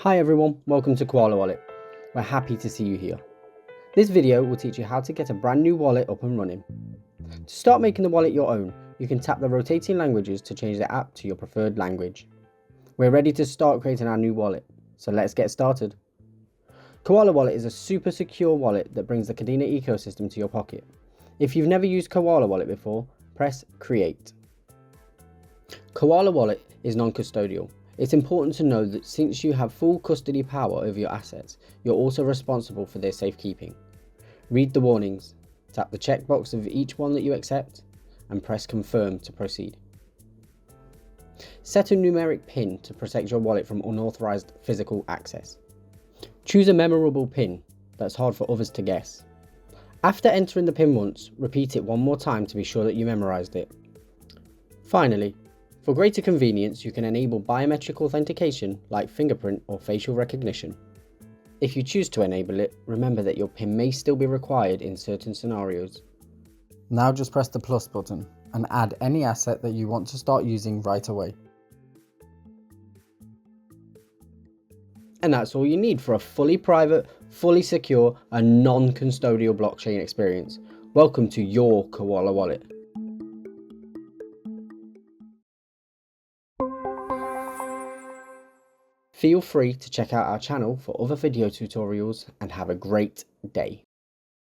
Hi everyone, welcome to Koala Wallet. We're happy to see you here. This video will teach you how to get a brand new wallet up and running. To start making the wallet your own, you can tap the rotating languages to change the app to your preferred language. We're ready to start creating our new wallet, so let's get started. Koala Wallet is a super secure wallet that brings the Kadena ecosystem to your pocket. If you've never used Koala Wallet before, press Create. Koala Wallet is non-custodial. It's important to know that since you have full custody power over your assets, you're also responsible for their safekeeping. Read the warnings, tap the checkbox of each one that you accept, and press Confirm to proceed. Set a numeric PIN to protect your wallet from unauthorized physical access. Choose a memorable PIN that's hard for others to guess. After entering the PIN once, repeat it one more time to be sure that you memorized it. Finally, for greater convenience, you can enable biometric authentication like fingerprint or facial recognition. If you choose to enable it, remember that your PIN may still be required in certain scenarios. Now just press the plus button and add any asset that you want to start using right away. And that's all you need for a fully private, fully secure and non-custodial blockchain experience. Welcome to your Koala Wallet. Feel free to check out our channel for other video tutorials and have a great day.